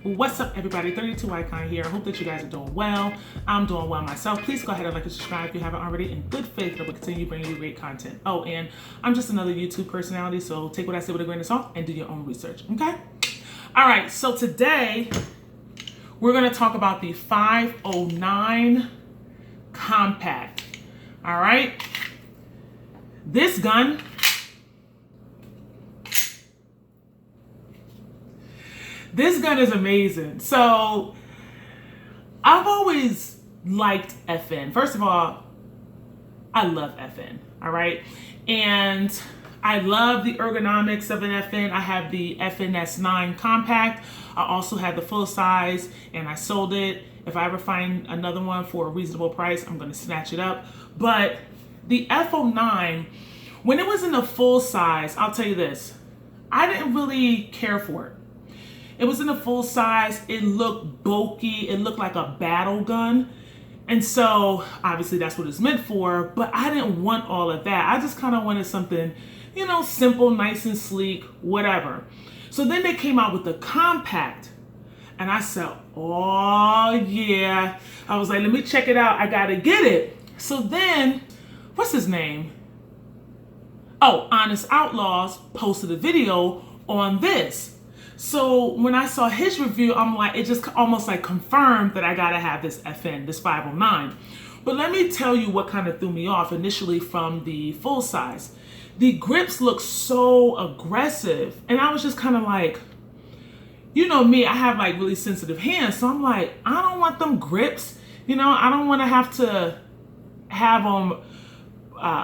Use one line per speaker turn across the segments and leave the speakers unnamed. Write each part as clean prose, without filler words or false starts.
What's up, everybody? 32 Icon here. I hope that you guys are doing well. I'm doing well myself. Please go ahead and like and subscribe if you haven't already. In good faith that we'll continue bringing you great content. Oh, and I'm just another YouTube personality, so take what I say with a grain of salt and do your own research, okay? All right, so today we're going to talk about the 509 Compact. All right? This gun is amazing. So I've always liked FN. First of all, I love FN, all right? And I love the ergonomics of an FN. I have the FNS9 Compact. I also had the full size and I sold it. If I ever find another one for a reasonable price, I'm gonna snatch it up. But the F09, when it was in the full size, I'll tell you this, I didn't really care for it. It was in a full size, it looked bulky, it looked like a battle gun. And so obviously that's what it's meant for, but I didn't want all of that. I just kind of wanted something, you know, simple, nice and sleek, whatever. So then they came out with the Compact and I said, oh yeah. I was like, let me check it out, I gotta get it. So then, what's his name? Oh, Honest Outlaws posted a video on this. So when I saw his review, I'm like, it just almost like confirmed that I gotta have this FN, this 509. But let me tell you what kind of threw me off initially from the full size. The grips look so aggressive. And I was just kind of like, you know me, I have like really sensitive hands. So I'm like, I don't want them grips. You know, I don't want to have them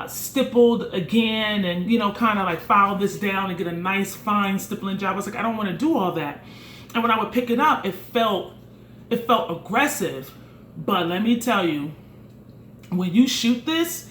stippled again and, you know, kind of like file this down and get a nice fine stippling job. I was like, I don't want to do all that. And when I would pick it up, it felt aggressive. But let me tell you, when you shoot this,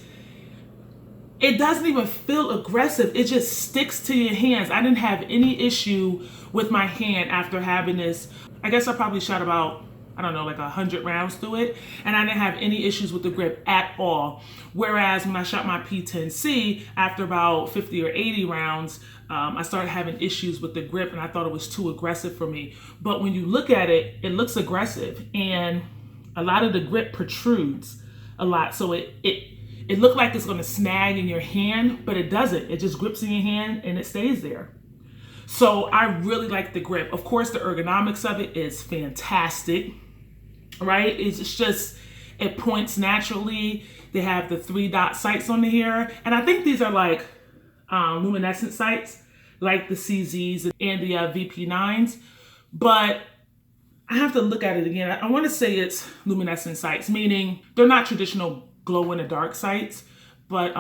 it doesn't even feel aggressive. It just sticks to your hands. I didn't have any issue with my hand after having this. I guess I probably shot about, I don't know, like 100 rounds through it. And I didn't have any issues with the grip at all. Whereas when I shot my P10C, after about 50 or 80 rounds, I started having issues with the grip and I thought it was too aggressive for me. But when you look at it, it looks aggressive and a lot of the grip protrudes a lot. So it looked like it's gonna snag in your hand, but it doesn't. It just grips in your hand and it stays there. So I really like the grip. Of course, the ergonomics of it is fantastic. Right? It's just, it points naturally. They have the 3-dot sights on here. And I think these are like luminescent sights, like the CZs and the VP9s. But I have to look at it again. I want to say it's luminescent sights, meaning they're not traditional glow in the dark sights. But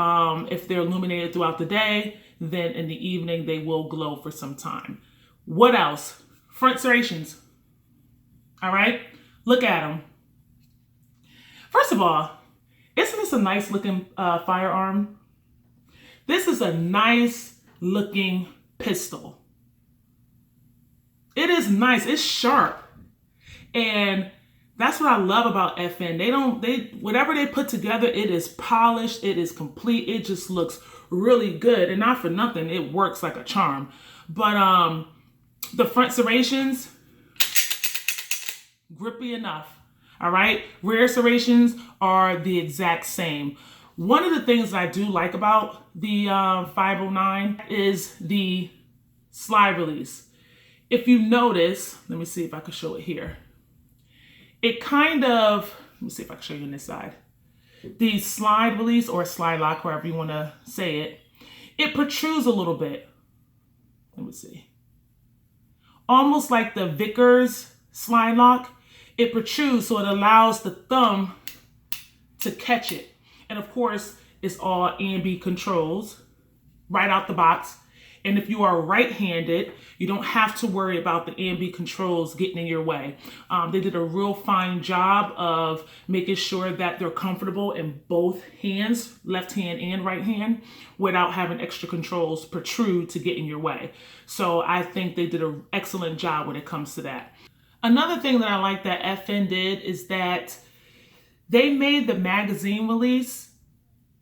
if they're illuminated throughout the day, then in the evening, they will glow for some time. What else? Front serrations. All right. Look at them. First of all, isn't this a nice looking firearm? This is a nice looking pistol. It is nice. It's sharp. And that's what I love about FN. Whatever they put together, it is polished. It is complete. It just looks really good. And not for nothing, it works like a charm. But the front serrations, grippy enough, all right? Rear serrations are the exact same. One of the things I do like about the 509 is the slide release. If you notice, let me see if I can show it here. It kind of, let me see if I can show you on this side. The slide release or slide lock, however you want to say it, it protrudes a little bit. Let me see. Almost like the Vickers slide lock. It protrudes, so it allows the thumb to catch it. And of course, it's all ambi controls right out the box. And if you are right-handed, you don't have to worry about the ambi controls getting in your way. They did a real fine job of making sure that they're comfortable in both hands, left hand and right hand, without having extra controls protrude to get in your way. So I think they did an excellent job when it comes to that. Another thing that I like that FN did is that they made the magazine release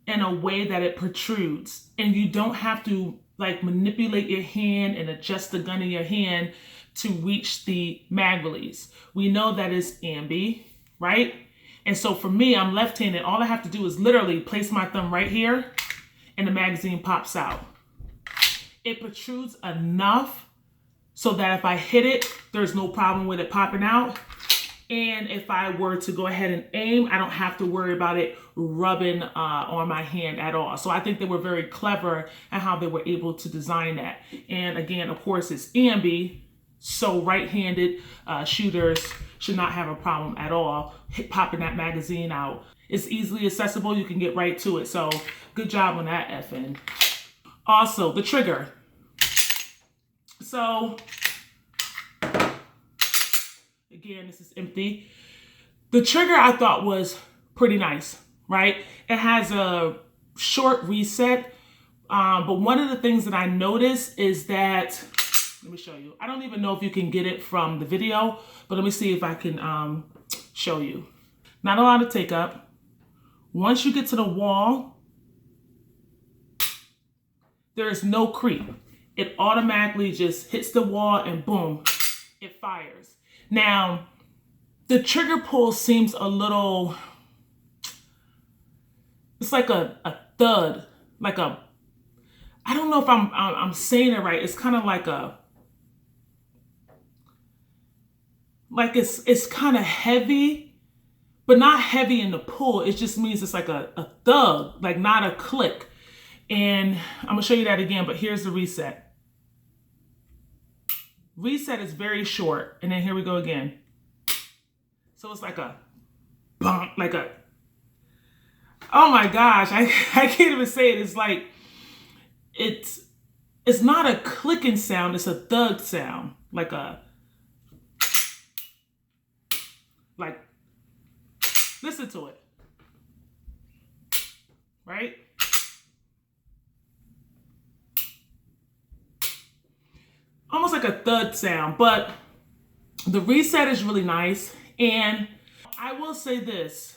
in a way that it protrudes and you don't have to like manipulate your hand and adjust the gun in your hand to reach the mag release. We know that is ambi, right? And so for me, I'm left-handed. All I have to do is literally place my thumb right here and the magazine pops out. It protrudes enough so that if I hit it, there's no problem with it popping out. And if I were to go ahead and aim, I don't have to worry about it rubbing on my hand at all. So I think they were very clever at how they were able to design that. And again, of course, it's ambi, so right-handed shooters should not have a problem at all popping that magazine out. It's easily accessible. You can get right to it. So good job on that, FN. Also, the trigger. So again, this is empty. The trigger I thought was pretty nice, right? It has a short reset, but one of the things that I noticed is that, let me show you. I don't even know if you can get it from the video, but let me see if I can show you. Not a lot of take up. Once you get to the wall, there is no creep. It automatically just hits the wall and boom, it fires. Now, the trigger pull seems a little, it's like a thud, like a, I don't know if I'm saying it right. It's kind of like a, like it's kind of heavy, but not heavy in the pull. It just means it's like a thud, like not a click. And I'm gonna show you that again, but here's the reset. Reset is very short, and then here we go again. So it's like a bump, like a, oh my gosh, I can't even say it. It's like, it's not a clicking sound, it's a thud sound. Like a, like, listen to it, right? Almost like a thud sound, but the reset is really nice. And I will say this,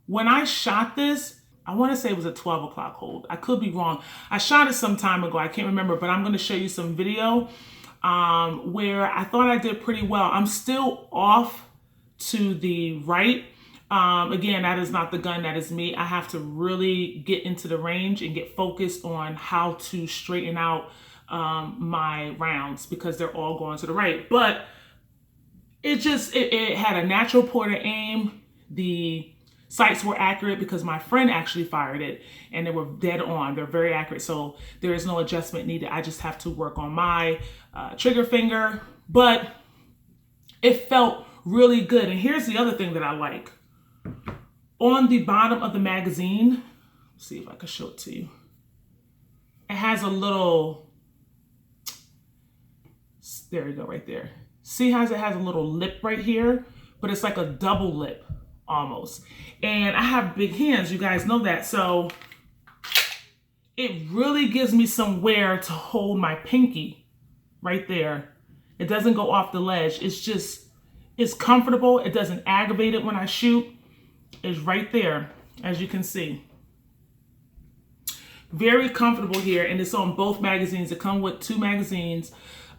when I shot this, I want to say it was a 12 o'clock hold. I could be wrong. I shot it some time ago. I can't remember, but I'm going to show you some video where I thought I did pretty well. I'm still off to the right. Again, that is not the gun, that is me. I have to really get into the range and get focused on how to straighten out my rounds because they're all going to the right. But it had a natural point of aim. The sights were accurate because my friend actually fired it and they were dead on. They're very accurate. So there is no adjustment needed. I just have to work on my trigger finger, but it felt really good. And here's the other thing that I like. On the bottom of the magazine, let's see if I can show it to you. It has a little, there you go, right there. See how it has a little lip right here, but it's like a double lip almost. And I have big hands, you guys know that. So it really gives me somewhere to hold my pinky right there. It doesn't go off the ledge. It's comfortable. It doesn't aggravate it when I shoot. It's right there, as you can see. Very comfortable here, and it's on both magazines. It comes with 2 magazines.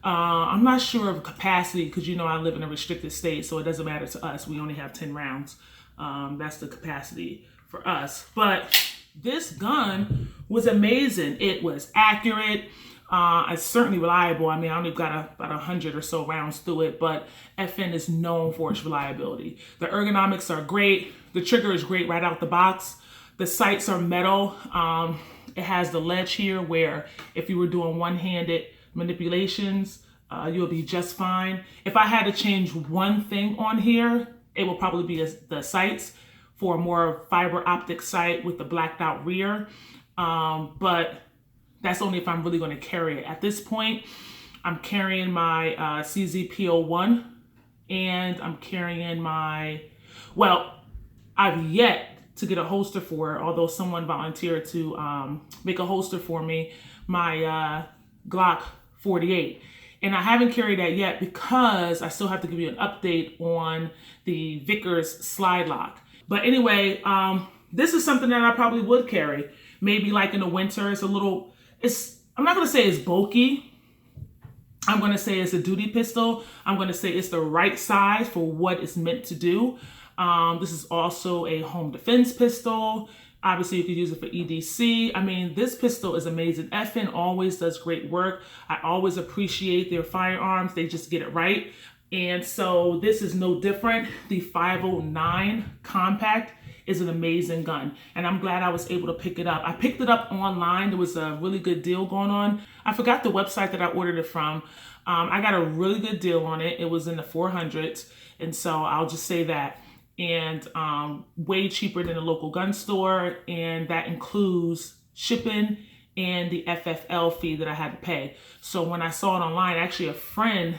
I'm not sure of capacity because you know I live in a restricted state, so it doesn't matter to us. We only have 10 rounds. That's the capacity for us. But this gun was amazing. It was accurate. It's certainly reliable. I mean, I only got about 100 or so rounds through it, but FN is known for its reliability. The ergonomics are great. The trigger is great right out the box. The sights are metal. It has the ledge here where if you were doing one-handed manipulations, you'll be just fine. If I had to change one thing on here, it will probably be the sights for a more fiber optic sight with the blacked out rear. But that's only if I'm really going to carry it. At this point, I'm carrying my CZP01 and I'm carrying my, well, I've yet to get a holster for it, although someone volunteered to make a holster for me, my Glock 48. And I haven't carried that yet because I still have to give you an update on the Vickers slide lock. But anyway, this is something that I probably would carry. Maybe like in the winter, it's a little, I'm not gonna say it's bulky, I'm going to say it's a duty pistol. I'm going to say it's the right size for what it's meant to do. This is also a home defense pistol. Obviously, you could use it for EDC. I mean, this pistol is amazing. FN always does great work. I always appreciate their firearms. They just get it right. And so this is no different. The 509 Compact is an amazing gun, and I'm glad I was able to pick it up. I picked it up online. There was a really good deal going on. I forgot the website that I ordered it from. I got a really good deal on it. It was in the 400s, and so I'll just say that. And way cheaper than a local gun store, and that includes shipping and the FFL fee that I had to pay. So when I saw it online, actually a friend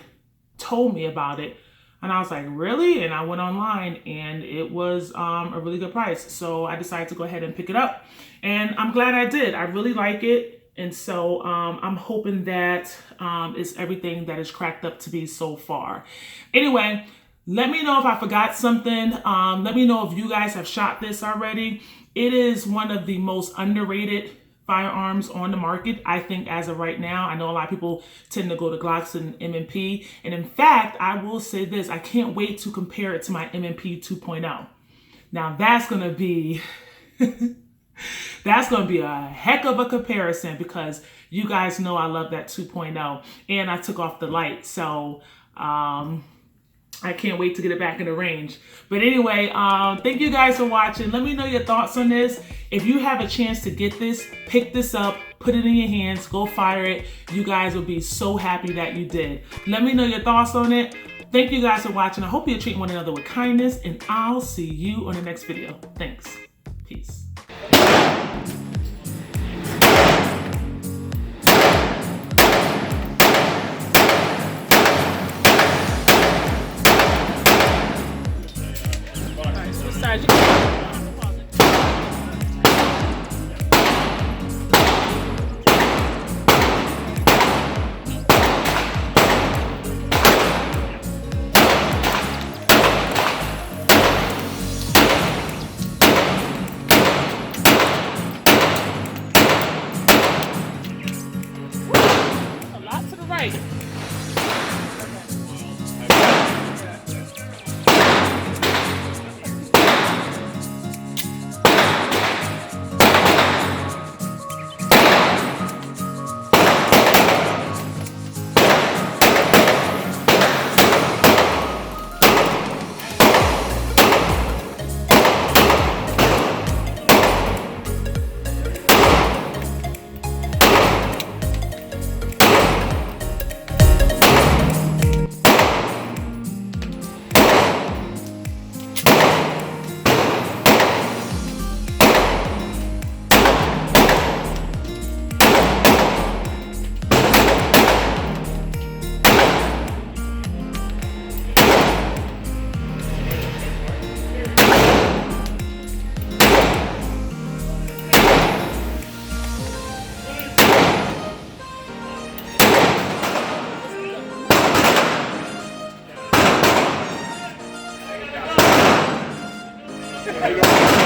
told me about it, and I was like, really? And I went online, and it was a really good price. So I decided to go ahead and pick it up, and I'm glad I did. I really like it, and so I'm hoping that it's everything that is cracked up to be so far. Anyway, let me know if I forgot something. Let me know if you guys have shot this already. It is one of the most underrated firearms on the market, I think, as of right now. I know a lot of people tend to go to Glocks and M&P. And in fact, I will say this, I can't wait to compare it to my M&P 2.0. Now that's going to be, that's going to be a heck of a comparison, because you guys know I love that 2.0, and I took off the light. So, I can't wait to get it back in the range. But anyway, thank you guys for watching. Let me know your thoughts on this. If you have a chance to get this, pick this up, put it in your hands, go fire it. You guys will be so happy that you did. Let me know your thoughts on it. Thank you guys for watching. I hope you're treating one another with kindness, and I'll see you on the next video. Thanks. Peace. A lot to the right. There you go.